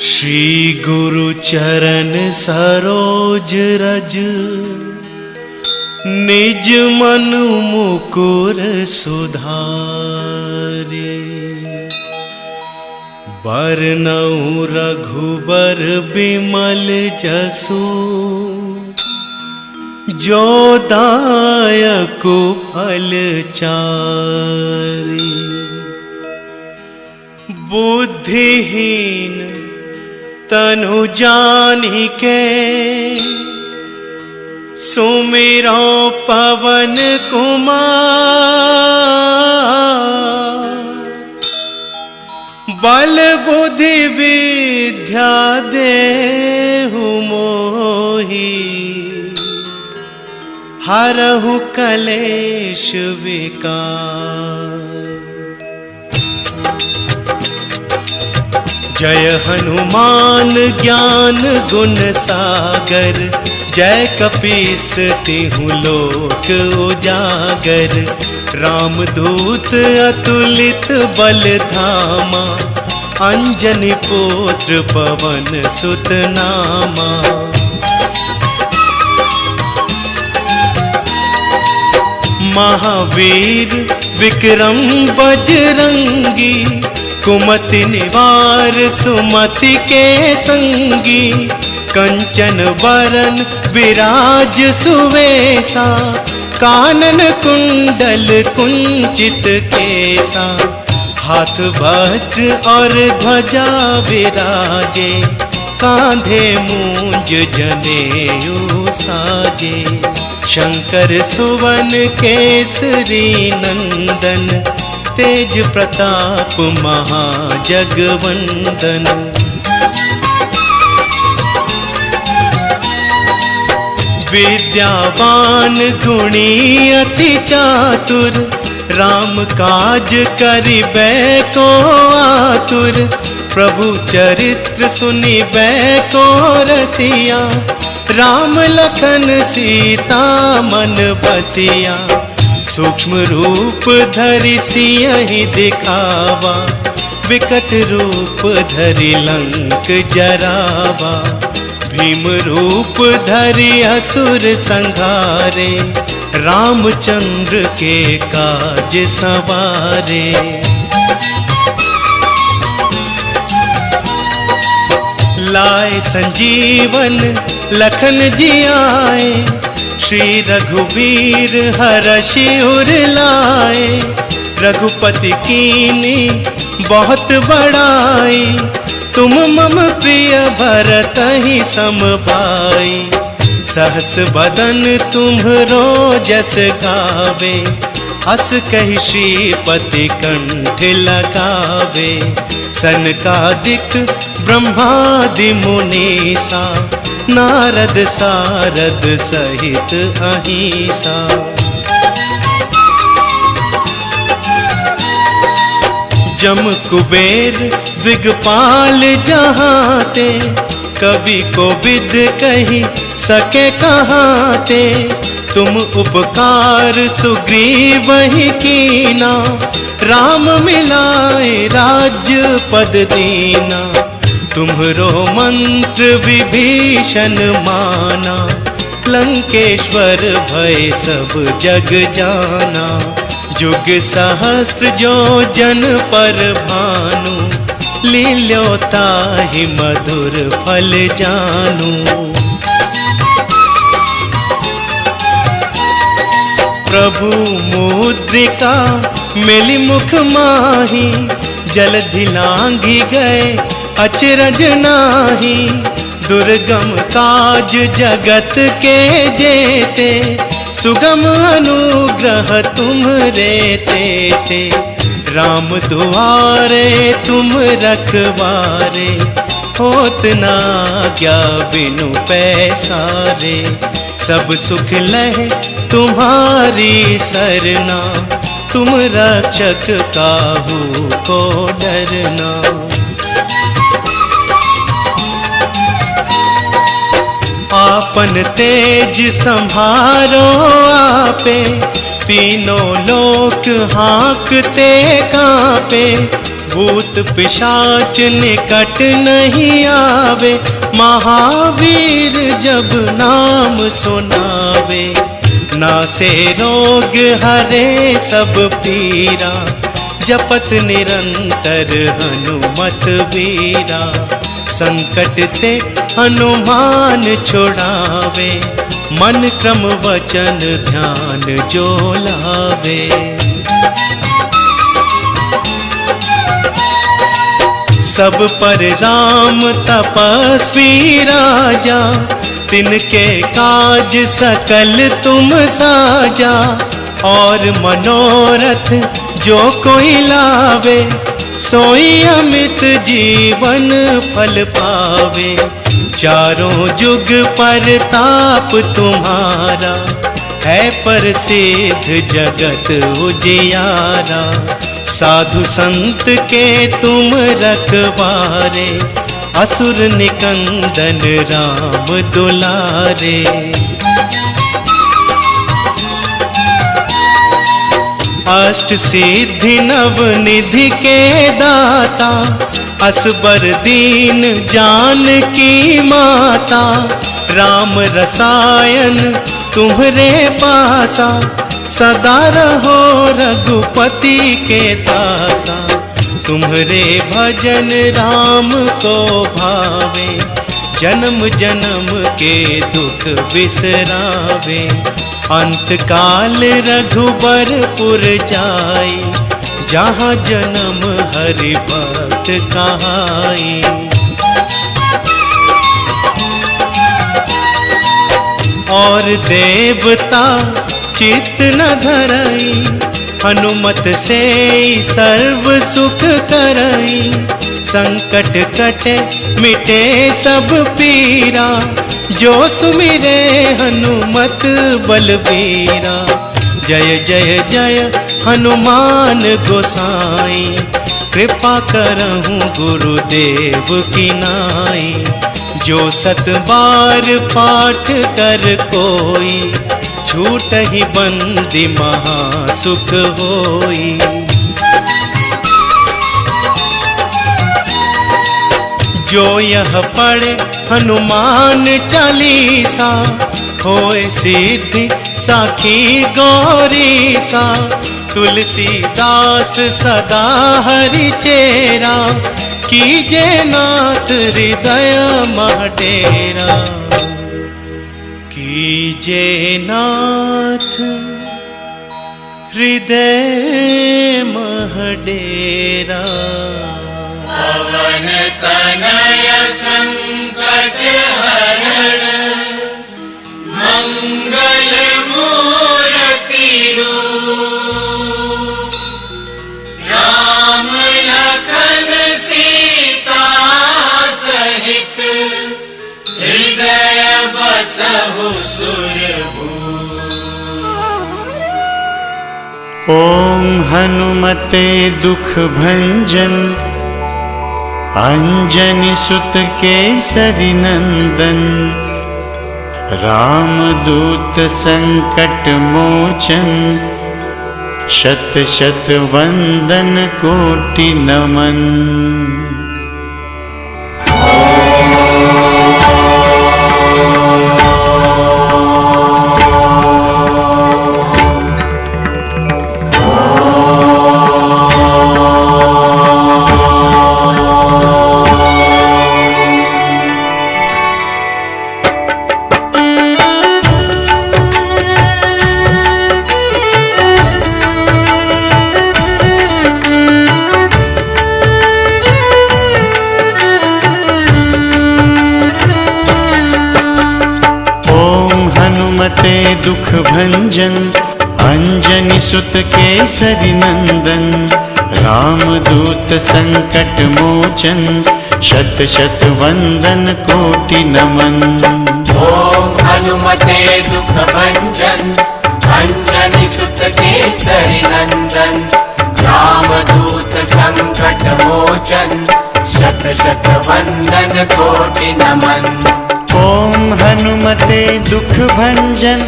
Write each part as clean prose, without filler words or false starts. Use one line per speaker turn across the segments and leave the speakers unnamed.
श्री गुरु चरण सरोज रज, निज मन मुकुर सुधारे। बरनउँ रघुबर बिमल जसु, जो दायक फल चारि। बुद्धिहीन तनु जानिके, सुमिरो पवन कुमार। बल बुद्धि विद्या देहु मोहि, हरहु कलेश विकार। जय हनुमान ज्ञान गुण सागर, जय कपीस तिहु लोक उजागर। रामदूत अतुलित बल धामा, अंजनी पुत्र पवन सुत नामा। महावीर विक्रम बजरंगी, कुमति निवार सुमति के संगी। कंचन बरन विराज सुवेसा, कानन कुंडल कुंचित केसा। हाथ वज्र और ध्वजा विराजे, कांधे मूंज जनेऊ साजे। शंकर सुवन केसरी नंदन, तेज प्रताप महाजगवंदन। विद्यावान गुणी अति चातुर, राम काज करिबे को आतुर। प्रभु चरित्र सुनिबे को रसिया, राम लखन सीता मन बसिया। सूक्ष्म रूप धरि सियहि दिखावा, विकट रूप धरि लंक जरावा। भीम रूप धरि असुर संहारे, रामचंद्र के काज सवारे। लाए संजीवन लखन जियाए, श्री रघुवीर हरषि उर लाए। रघुपति कीनी बहुत बड़ाई, तुम मम प्रिय भरतहि सम भाई। सहस बदन तुम्हरो जस गावे, अस कहि श्रीपति कंठ लगावे। सनकादिक ब्रह्मादि मुनीसा, नारद सारद सहित अहिसा। जम कुबेर दिगपाल जहाते, कवि कोविद कहि सके कहाते। तुम उपकार सुग्रीवहि कीना, राम मिलाए राज्य पद दीना। तुम्हरो मंत्र विभीषण माना, लंकेश्वर भय सब जग जाना। जुग सहस्त्र जो जन पर भानु, लील्यो ताहि मधुर फल जानू। प्रभु मुद्रिका मिली मुख माही, जलधि लांघि गए अचरज नाही। दुर्गम काज जगत के जेते, सुगम अनुग्रह तुम्हरे तेते। राम दुआरे तुम रखवारे, होत न आज्ञा बिनु पैसारे। सब सुख लहे तुम्हारी सरना, तुम रक्षक काहू को डरना। आपन तेज संभारो आपे, तीनों लोक हाँकते कांपे। भूत पिशाच निकट नहीं आवे, महावीर जब नाम सुनावे। नासे रोग हरे सब पीरा, जपत निरंतर हनुमत वीरा। संकट ते हनुमान छुड़ावे, मन क्रम वचन ध्यान जो लावे। सब पर राम तपस्वी राजा, तिनके काज सकल तुम साजा। और मनोरथ जो कोई लावे, सोई अमित जीवन फल पावे। चारों जुग परताप तुम्हारा, है प्रसिद्ध जगत उजियारा। साधु संत के तुम रखवारे, असुर निकंदन राम दुलारे। अष्ट सिद्धि नव निधि के दाता, असबर दीन जानकी माता। राम रसायन तुम्हरे पासा, सदा रहो रघुपति के दासा। तुम्हरे भजन राम को भावे, जन्म जन्म के दुख बिसरावे। अंत काल रघुबरपुर जाई, जहाँ जन्म हरि भक्त कहाई। और देवता चित्त न धरई, हनुमत से सर्व सुख करई। संकट कटे मिटे सब पीरा, जो सुमिरे हनुमत बलबीरा। जय जय जय हनुमान गोसाई, कृपा करहूँ गुरुदेव की नाई। जो सत बार पाठ कर कोई, छूट ही बंदी महासुख होई। जो यह पढ़े हनुमान चालीसा, होए सिद्धि साखी गौरीसा। तुलसीदास सदा हरि चेरा, कीजे नाथ हृदय मह डेरा। कीजे नाथ हृदय मह डेरा।
पवन तनय संकट हरण, मंगल मूर्ति रूप। राम लखन सीता सहित, हृदय बसहु सुरभूप।
ओम हनुमते दुख भंजन, अंजनी सुत केसरी नंदन। रामदूत संकट मोचन, शत शत वंदन कोटि नमन। दुख भंजन, अंजनी सुत केसरी नंदन। रामदूत संकट मोचन, शत शत वंदन कोटि नमन।
ओम हनुमते दुख भंजन, अंजनी सुत केसरी नंदन। रामदूत संकट मोचन, शत शत वंदन कोटि नमन।
ओम हनुमते दुख भंजन,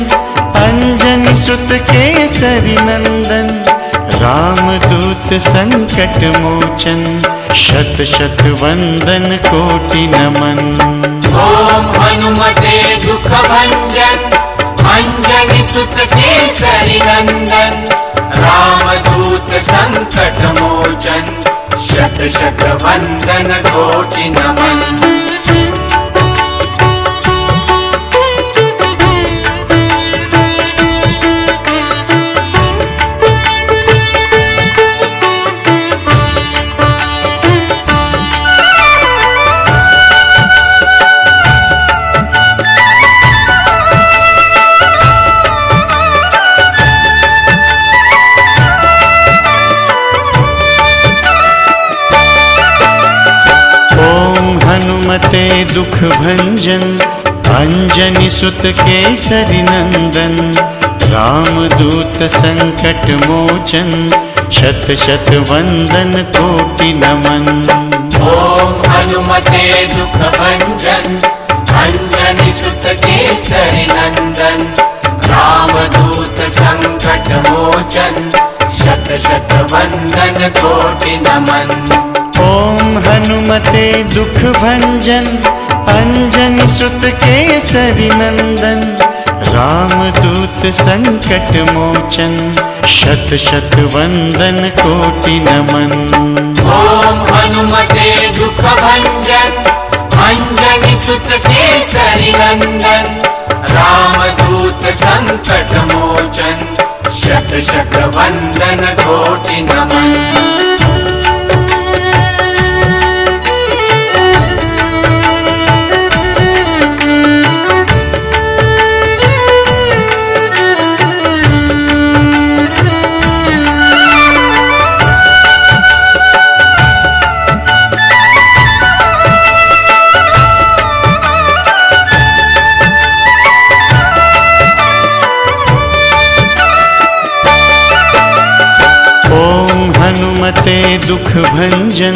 अंजनी सुत केसरी नंदन। रामदूत संकट मोचन शत शत वंदन कोटि नमन।
ओम हनुमते दुख भंजन अंजनी सुत केसरी नंदन रामदूत संकट मोचन शत शत वंदन कोटि नमन।
हनुमते दुख भंजन अंजनी सुत केसरी नंदन रामदूत संकट मोचन शत शत वंदन कोटि नमन।
ओम हनुमते दुख भंजन अंजनी सुत केसरी नंदन रामदूत संकट मोचन शत शत वंदन कोटि नमन।
ओम हनुमते दुख भंजन अंजनी सुत केसरी नंदन रामदूत संकट मोचन शत शत वंदन कोटि नमन।
ओम हनुमते दुख भंजन अंजनी सुत केसरी नंदन रामदूत संकट मोचन शत शत वंदन कोटि नमन।
हनुमते दुख भंजन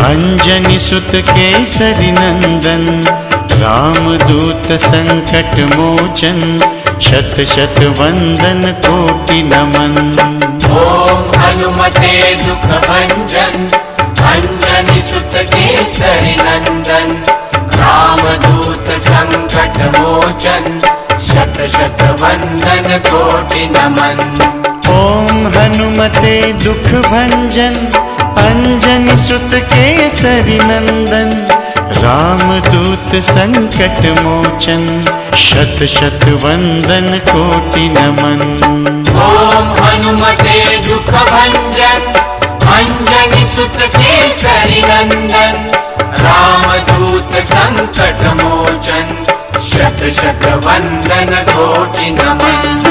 अंजनी सुत केसरी नंदन रामदूत संकट मोचन शत शत वंदन कोटि नमन।
ओम हनुमते दुख भंजन अंजनी सुत केसरी नंदन रामदूत संकट मोचन शत शत वंदन कोटि नमन।
ओम हनुमते दुख भंजन अंजनी सुत केसरी नंदन रामदूत संकट मोचन शत शत वंदन कोटि नमन।
ओम हनुमते दुख भंजन अंजनी सुत केसरी नंदन रामदूत संकट मोचन शत शत वंदन कोटि नमन।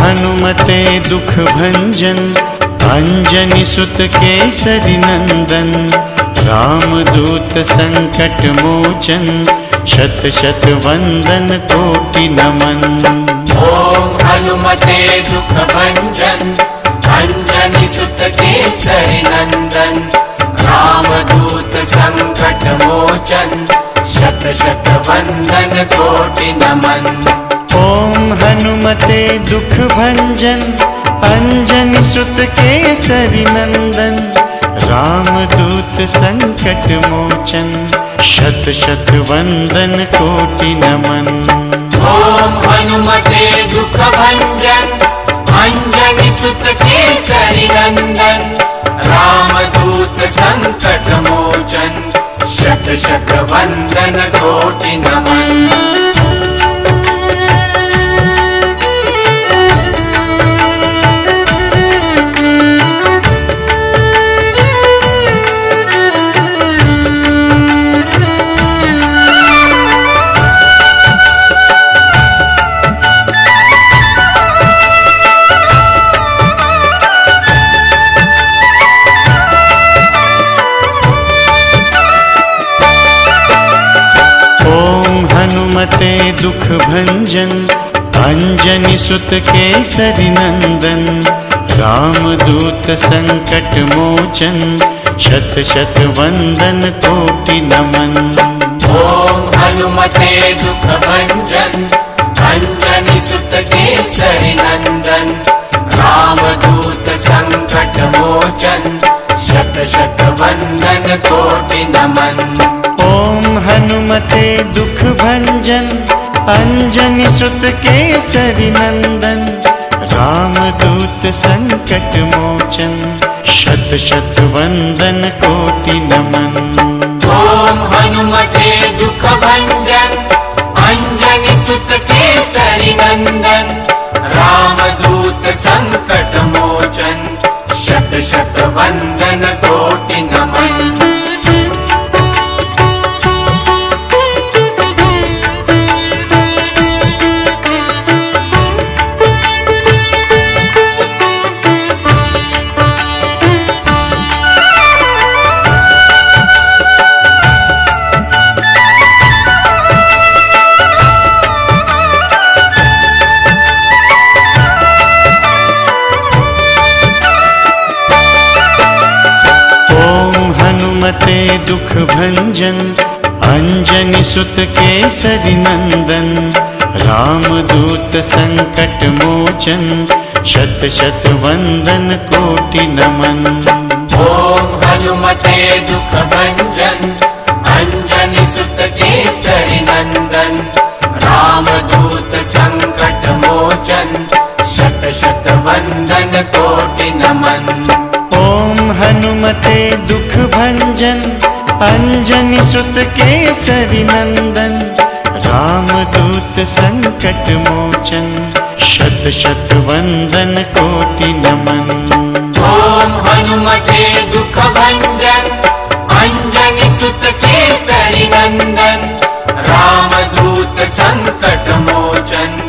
हनुमते दुख भंजन अंजनी सुत केसरी नंदन रामदूत संकट मोचन शत शत वंदन कोटि नमन।
ओम हनुमते दुख भंजन अंजनी सुत केसरी नंदन रामदूत संकट मोचन शत शत वंदन कोटि नमन।
ओम हनुमते दुख भंजन अंजनी सुत केसरी नंदन रामदूत संकट मोचन शत शत वंदन कोटि नमन।
ओम हनुमते दुख भंजन अंजनी सुत केसरी नंदन रामदूत संकट मोचन शत शत वंदन कोटि नमन।
दुख भंजन अंजनी सुत केसरी नंदन रामदूत संकट मोचन शत शत वंदन कोटि नमन।
ओम हनुमते दुख भंजन अंजनी सुत केसरी नंदन रामदूत संकट मोचन शत शत वंदन कोटि नमन।
ओम हनुमते दुख भंजन अंजनी सुत केसरी नंदन रामदूत संकट मोचन शत शत वंदन कोटि नमन।
ओम हनुमते दुख भंजन अंजनी सुत केसरी नंदन रामदूत संकट मोचन शत शत वंदन कोटि नमन।
हनुमते दुख भंजन अंजनी सुत केसरी नंदन रामदूत संकट मोचन शत शत वंदन कोटि नमन।
ओम हनुमते दुख भंजन अंजनी सुत केसरी नंदन रामदूत संकट मोचन शत शत वंदन कोटि नमन।
ओम हनुमते दुख भंजन अंजनी सुत केसरी नंदन रामदूत संकट मोचन शत शत वंदन कोटि नमन।
ओम हनुमते दुख भंजन अंजनी सुत केसरी नंदन रामदूत संकट मोचन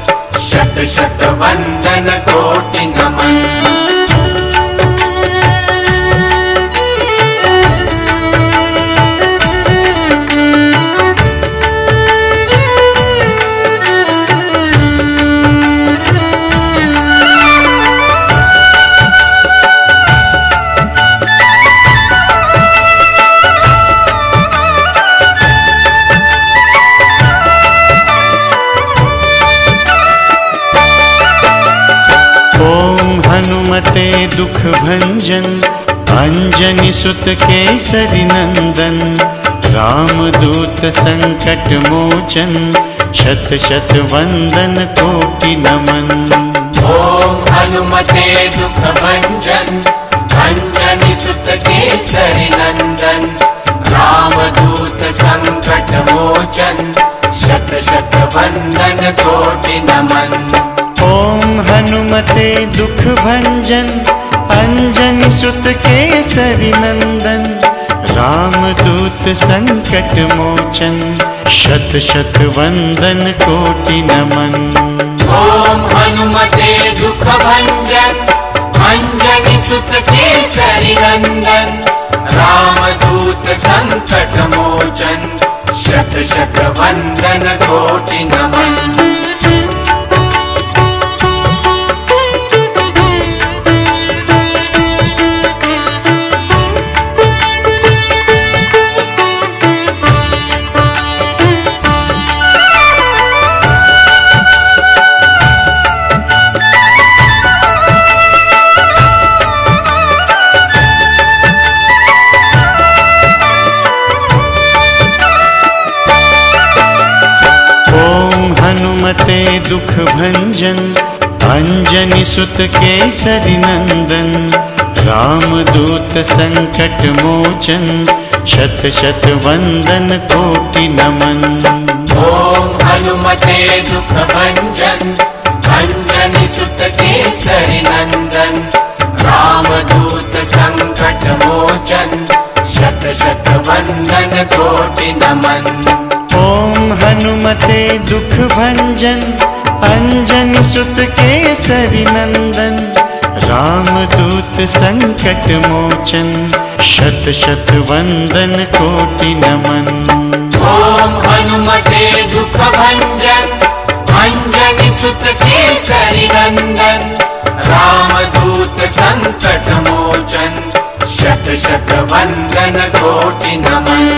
शत शत वंदन कोटि नमन।
हनुमते दुख भंजन अंजनी सुत केसरी नंदन रामदूत संकट मोचन शत शत वंदन कोटि नमन।
ओम हनुमते दुख भंजन अंजनी सुत केसरी नंदन रामदूत संकट मोचन शत शत वंदन कोटि नमन।
ओम हनुमते दुख भंजन अंजनी सुत केसरी नंदन रामदूत संकट मोचन शत शत वंदन कोटि नमन।
ओम हनुमते दुख भंजन अंजनी सुत केसरी नंदन रामदूत संकट मोचन शत शत वंदन कोटि नमन।
हनुमते दुख भंजन अंजनी सुत केसरी नंदन रामदूत संकट मोचन शत शत वंदन कोटि नमन।
ओम हनुमते दुख भंजन अंजनी सुत केसरी नंदन रामदूत संकट मोचन शत शत वंदन कोटि नमन।
ओम हनुमते दुख भंजन अंजनी सुत केसरी नंदन रामदूत संकट मोचन शत शत वंदन कोटि नमन।
ओम हनुमते दुख भंजन अंजनी सुत केसरी नंदन रामदूत संकट मोचन शत शत वंदन कोटि नमन।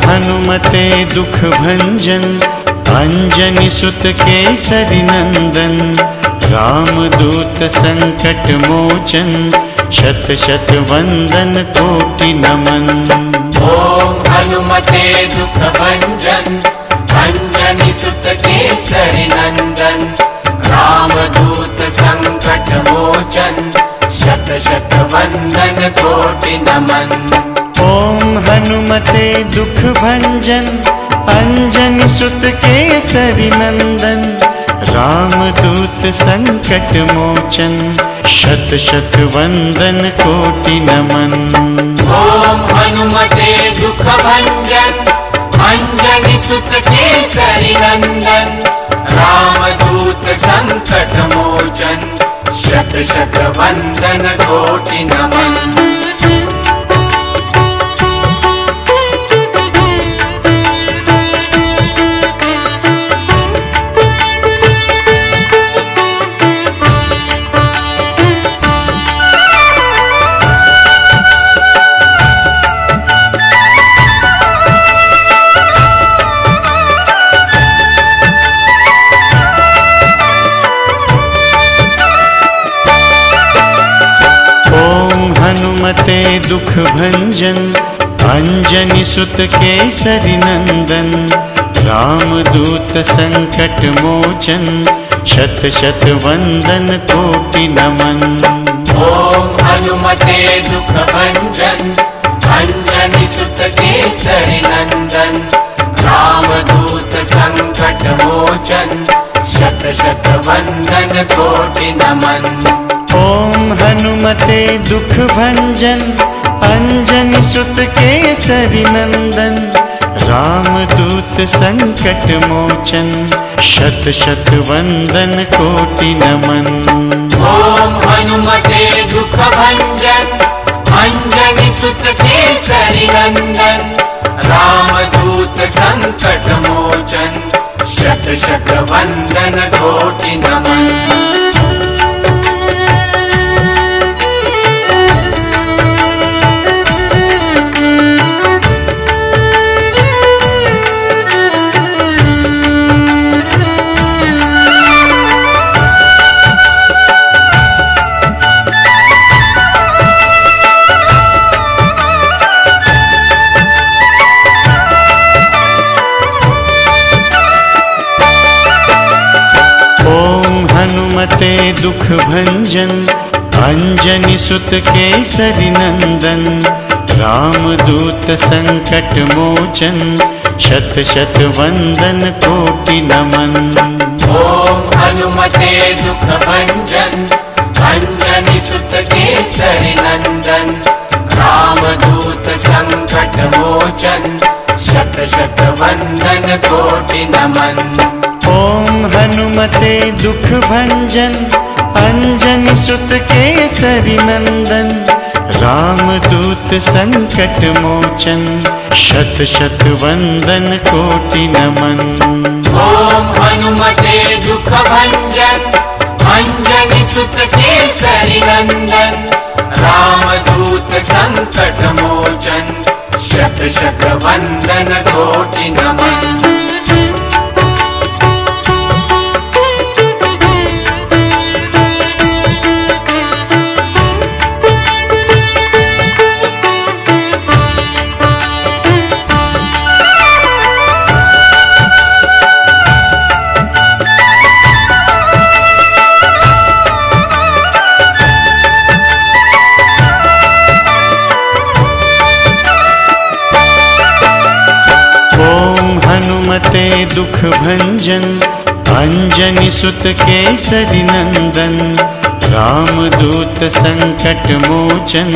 हनुमते दुख भंजन अंजनी सुत केसरी नंदन रामदूत संकट मोचन शत शत वंदन कोटि नमन।
ओम हनुमते दुख भंजन अंजनी सुत केसरी नंदन रामदूत संकट मोचन शत शत वंदन कोटि नमन।
ओम हनुमते दुख भंजन अंजनी सुत केसरी नंदन रामदूत संकट मोचन शत शत वंदन कोटि नमन।
ओम हनुमते दुख भंजन अंजनी सुत केसरी नंदन रामदूत संकट मोचन शत शत वंदन कोटि नमन।
हनुमते दुख भंजन अंजनी सुत केसरी नंदन रामदूत संकट मोचन शत शत वंदन कोटि नमन।
ओम हनुमते दुख भंजन अंजनी सुत केसरी नंदन रामदूत संकट मोचन शत शत वंदन कोटि नमन।
ओम हनुमते दुख भंजन अंजनी सुत केसरी नंदन रामदूत संकट मोचन शत शत वंदन कोटि नमन।
ओम हनुमते दुख भंजन अंजनी सुत केसरी नंदन रामदूत संकट मोचन शत शत वंदन कोटि नमन।
हनुमते दुख भंजन अंजनी सुत केसरी नंदन रामदूत संकट मोचन शत शत वंदन कोटि नमन।
ओम हनुमते दुख भंजन अंजनी सुत केसरी नंदन रामदूत संकट मोचन शत शत वंदन कोटि नमन।
ओम हनुमते दुख भंजन अंजनी सुत केसरी नंदन रामदूत संकट मोचन शत शत वंदन कोटि नमन।
ओम हनुमते दुख भंजन अंजनी सुत केसरी नंदन रामदूत संकट मोचन शत शत वंदन कोटि नमन।
दुख भंजन अंजनी सुत केसरी नंदन रामदूत संकट मोचन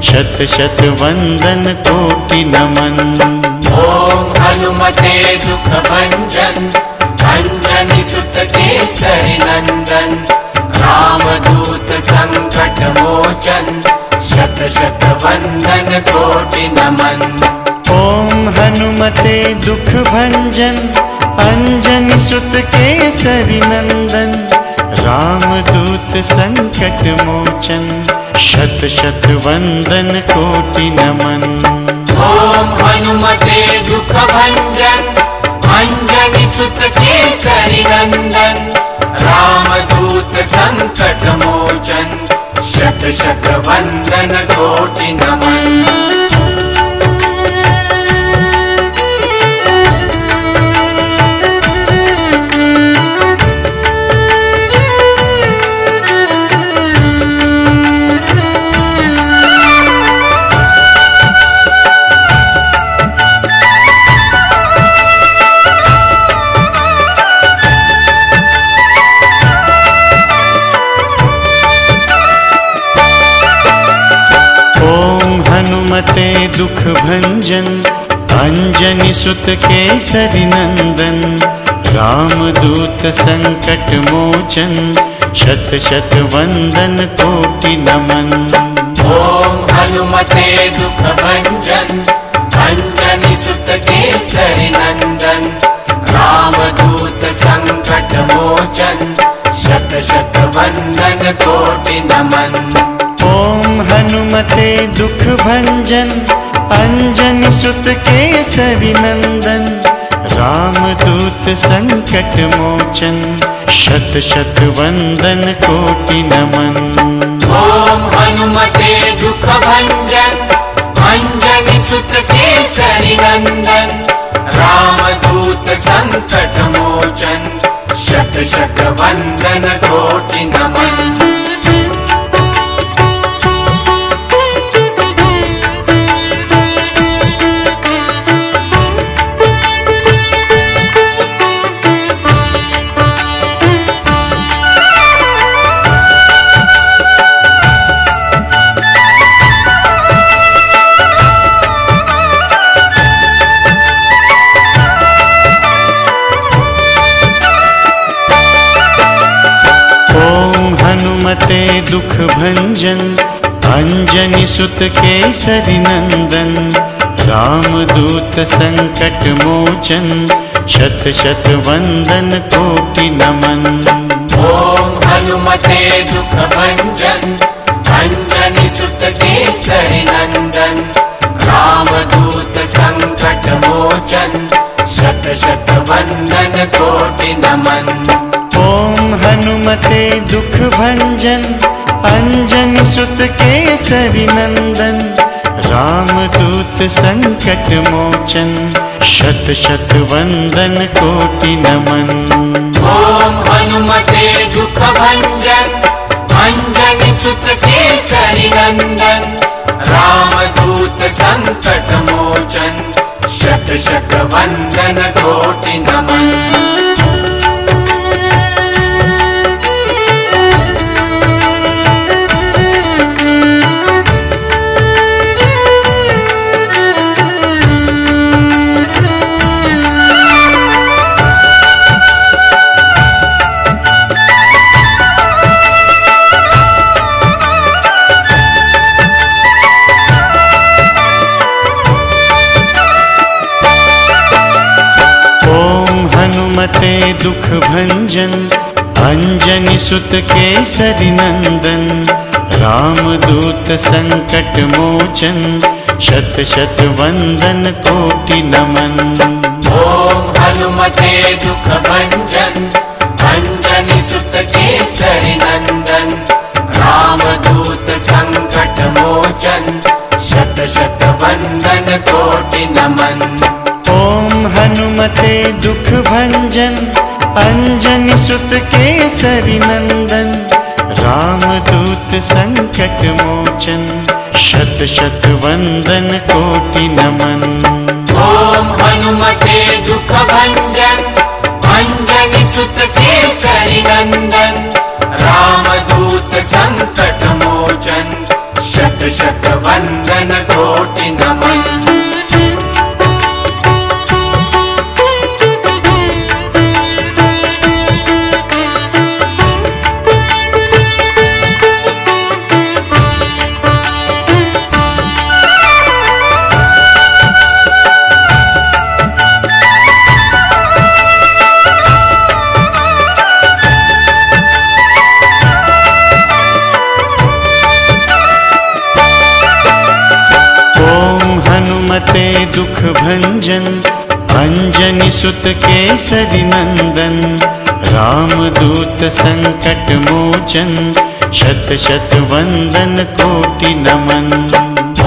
शत शत वंदन कोटि नमन।
ओम हनुमते दुख भंजन अंजनी सुत केसरी नंदन रामदूत संकट मोचन शत शत वंदन कोटि नमन।
ओम हनुमते दुख भंजन अंजनी सुत केसरी नंदन रामदूत संकट मोचन शत शत वंदन कोटि नमन।
ओम हनुमते दुख भंजन अंजनी सुत केसरी नंदन रामदूत संकट मोचन शत शत वंदन कोटि नमन।
हनुमते दुख भंजन अंजनी सुत केसरी नंदन रामदूत संकट मोचन शत शत वंदन कोटि नमन।
ओम हनुमते दुख भंजन अंजनी सुत केसरी नंदन रामदूत संकट मोचन शत शत वंदन कोटि नमन।
ओम हनुमते दुख भंजन अंजनी सुत केसरी नंदन रामदूत संकट मोचन शत शत वंदन कोटि नमन।
ओम हनुमते दुख भंजन अंजनी सुत केसरी नंदन रामदूत संकट मोचन शत शत वंदन कोटि नमन।
हनुमते दुख भंजन अंजनी सुत केसरी नंदन रामदूत संकट मोचन शत शत वंदन कोटि नमन।
ओम हनुमते दुख भंजन अंजनी सुत केसरी नंदन रामदूत संकट मोचन शत शत वंदन कोटि नमन।
ओम हनुमते दुख भंजन अंजनी सुत केसरी नंदन रामदूत संकट मोचन शत शत वंदन कोटि नमन।
ओम हनुमते दुख भंजन अंजनी सुत केसरी नंदन रामदूत संकट मोचन शत शत वंदन कोटि नमन।
हनुमते दुख भंजन अंजनी सुत केसरी नंदन रामदूत संकट मोचन शत शत वंदन कोटि नमन।
ओम हनुमते दुख भंजन अंजनी सुत केसरी नंदन रामदूत संकट मोचन शत शत वंदन कोटि नमन।
ओम हनुमते दुख भंजन अंजनी सुत केसरी नंदन रामदूत संकट मोचन शत शत वंदन कोटि नमन।
ओम हनुमते दुख भंजन सुत केसरी नंदन रामदूत संकट मोचन शत शत वंदन कोटि नमन।
हनुमते दुख भंजन अंजनी सुत केसरी नंदन रामदूत संकट मोचन शत शत वंदन कोटि नमन।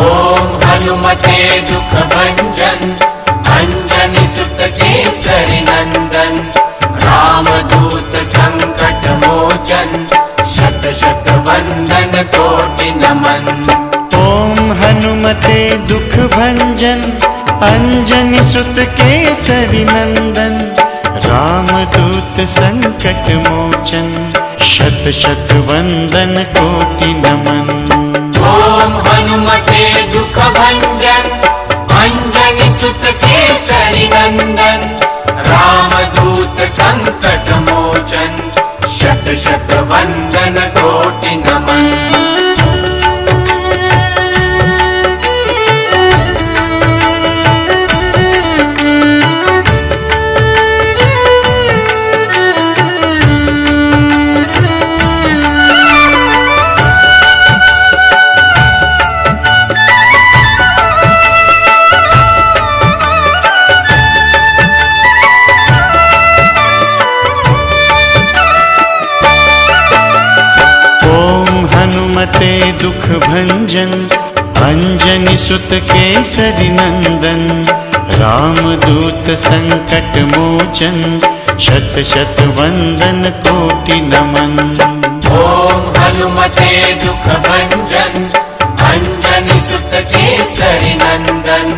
ओम हनुमते दुख भंजन अंजनी सुत केसरी नंदन रामदूत संकट मोचन शत शत वंदन कोटि नमन।
ओम हनुमते दुख भंजन अंजनी सुत केसरी नंदन रामदूत संकट मोचन शत शत वंदन कोटि नमन।
ओम हनुमते दुख भंजन अंजनी सुत केसरी नंदन रामदूत संकट मोचन शत शत वंदन कोटि नमन।
हनुमते दुख भंजन अंजनी सुत केसरी नंदन रामदूत संकट मोचन शत शत वंदन कोटि नमन।
ओम हनुमते दुख भंजन अंजनी सुत केसरी नंदन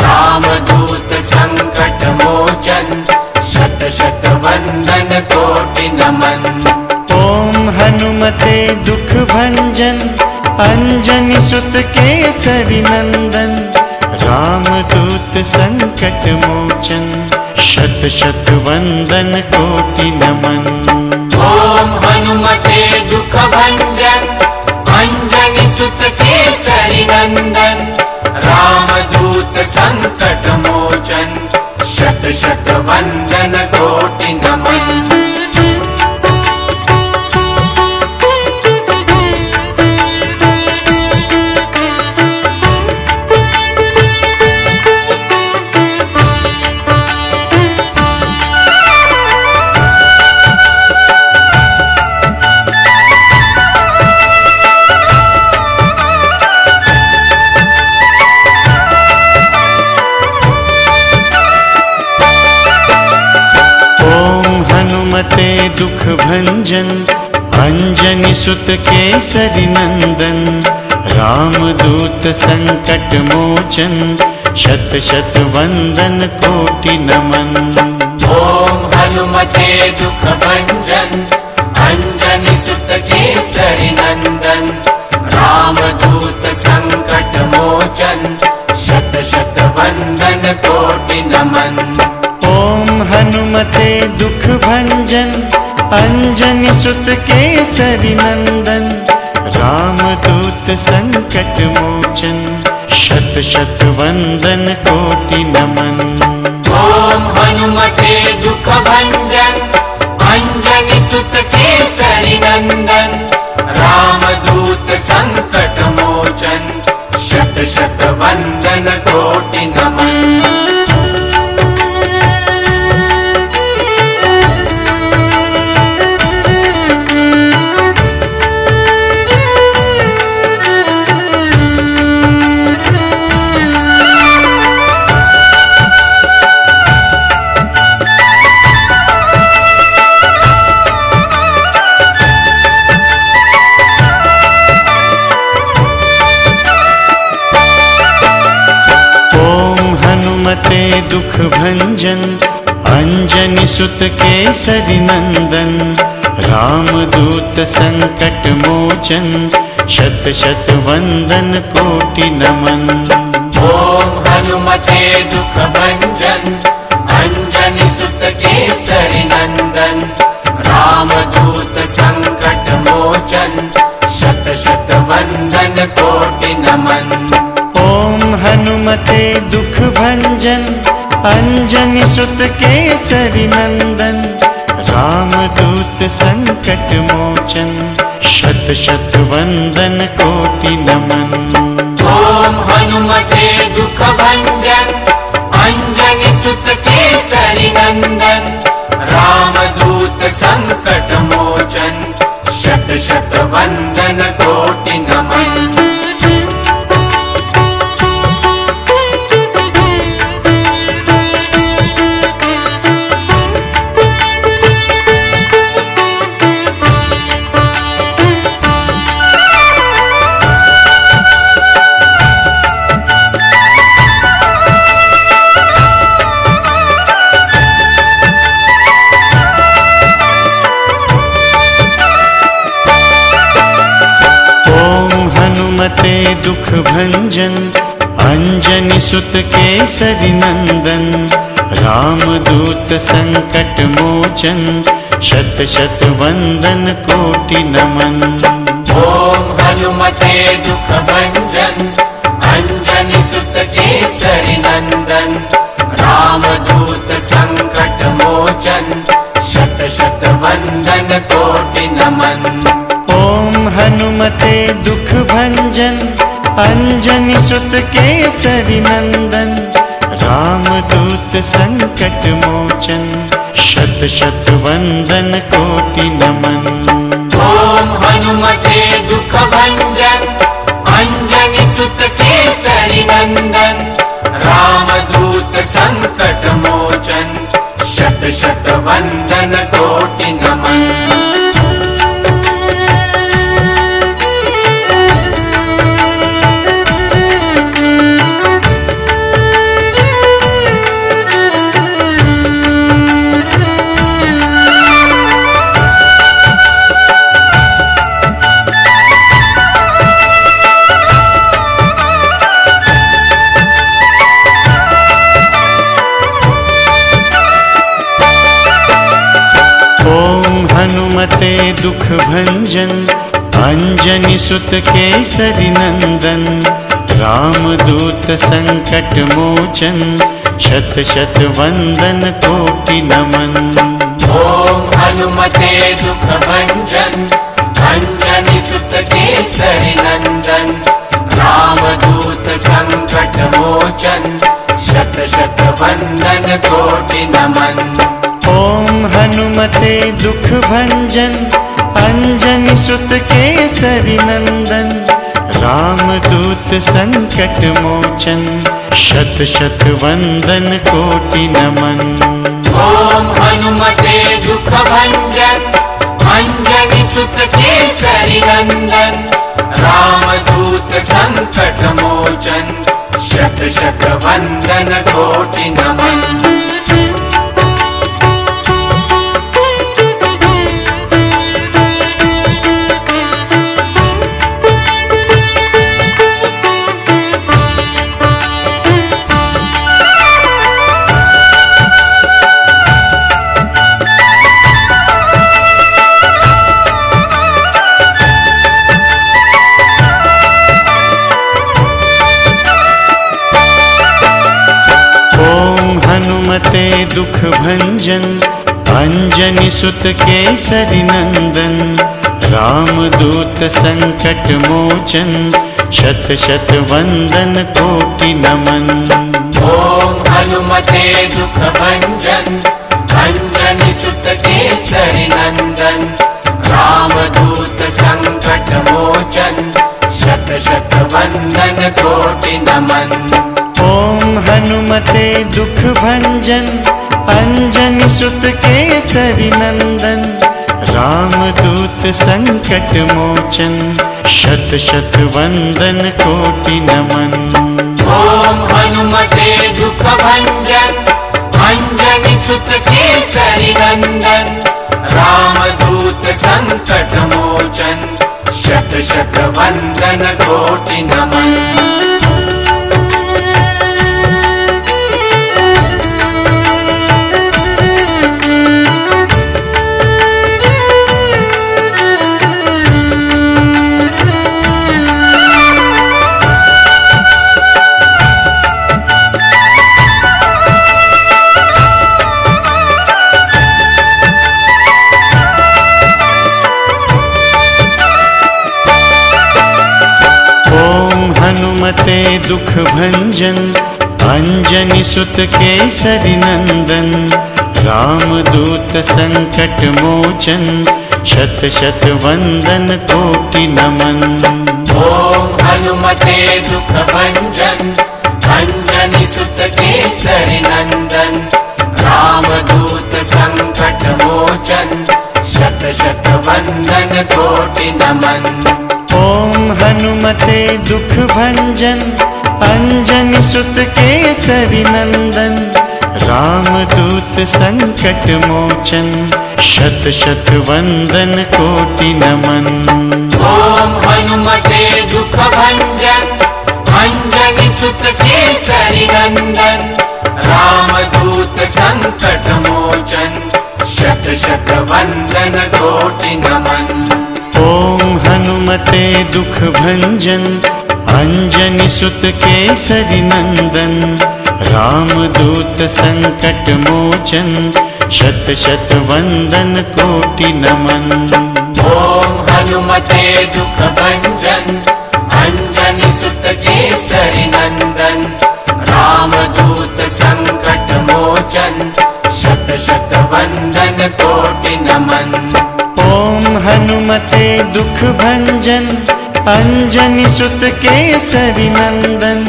रामदूत संकट मोचन शत शत वंदन कोटि नमन।
ओम हनुमते दुख भंजन अंजनी सुत केसरी नंदन रामदूत संकट मोचन शत शत वंदन कोटि नमन।
ओम हनुमते दुख भंजन अंजनी सुत केसरी नंदन रामदूत संकट मोचन शत शत वंदन कोटि नमन।
हनुमते दुख भंजन अंजनी सुत केसरी नंदन रामदूत संकट मोचन शत शत वंदन कोटि नमन।
ओम हनुमते दुख भंजन अंजनी सुत केसरी नंदन रामदूत संकट मोचन शत शत वंदन कोटि नमन।
ओम हनुमते दुख भंजन अंजनी सुत केसरी नंदन रामदूत संकट मोचन शत शत वंदन कोटि नमन।
ओम हनुमते दुख भंजन अंजनी सुत केसरी नंदन रामदूत संकट मोचन शत शत वंदन कोटि नमन।
सुत केसरी नंदन, रामदूत संकट मोचन, शत शत वंदन कोटि नमन।
ओम हनुमते दुख भंजन, अंजनी सुत केसरी नंदन, रामदूत संकट मोचन, शत शत वंदन कोटि नमन।
ओम हनुमते दुख भंजन, अंजनी सुत केसरी नंदन, रामदूत संकट मोचन, शत शत वंदन कोटि नमन।
ओम हनुमते दुख भंजन, अंजनी सुत केसरी नंदन, रामदूत संकट मोचन, शत शत वंदन कोटि नमन।
हनुमते दुख भंजन, अंजनी सुत केसरी नंदन, रामदूत संकट मोचन, शत शत वंदन कोटि नमन।
ओम हनुमते दुख भंजन, अंजनी सुत केसरी नंदन, रामदूत संकट मोचन, शत शत वंदन कोटि नमन।
ओम हनुमते दुख भंजन, अंजनी सुत केसरी नंदन, रामदूत संकट मोचन, शत शत वंदन कोटि नमन।
ओम हनुमते दुख भंजन, अंजनी सुत केसरी नंदन, रामदूत संकट मोचन, शत शत वंदन कोटि नमन।
हनुमते दुख भंजन, अंजनी सुत केसरी नंदन, रामदूत संकट मोचन, शत शत वंदन कोटि नमन।
ओम हनुमते दुख भंजन, अंजनी सुत केसरी नंदन, रामदूत संकट मोचन, शत शत वंदन कोटि नमन।
ओम हनुमते दुख भंजन, अंजनी सुत केसरी नंदन, रामदूत संकट मोचन, शत शत वंदन कोटि नमन।
ओम हनुमते दुख भंजन, अंजनी सुत केसरी नंदन, रामदूत संकट मोचन, शत शत वंदन कोटि नमन।
हनुमते दुख भंजन, अंजनी सुत केसरी नंदन, रामदूत संकट मोचन, शत शत वंदन कोटि नमन।
ओम हनुमते दुख भंजन, अंजनी सुत केसरी नंदन, रामदूत संकट मोचन, शत शत वंदन कोटि नमन।
ओम हनुमते दुख भंजन, अंजनी सुत केसरी नंदन, रामदूत संकट मोचन, शत शत वंदन कोटि नमन।
ओम हनुमते दुख भंजन, अंजनी सुत केसरी नंदन रामदूत संकट मोचन शत शत वंदन कोटि नमन।
हनुमते दुख भंजन अंजनी सुत केसरी नंदन रामदूत संकट मोचन शत शत वंदन कोटि नमन।
ओम हनुमते दुख भंजन अंजनी सुत केसरी नंदन रामदूत संकट मोचन शत शत वंदन कोटि नमन।
ओम हनुमते दुख भंजन अंजनी सुत केसरी नंदन रामदूत संकट मोचन शत शत वंदन कोटि नमन।
ओम हनुमते दुख भंजन अंजनी सुत केसरी नंदन रामदूत संकट मोचन शत शत वंदन कोटि नमन।
ओम हनुमते दुख भंजन अंजनी सुत केसरी नंदन रामदूत संकट मोचन शत शत वंदन कोटि नमन।
ओम हनुमते दुख भंजन अंजनी सुत केसरी नंदन रामदूत संकट मोचन शत शत वंदन कोटि नमन।
ओम हनुमते दुख भंजन अंजनी सुत केसरी नंदन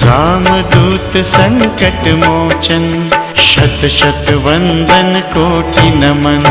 रामदूत संकट मोचन शत शत वंदन कोटि नमन।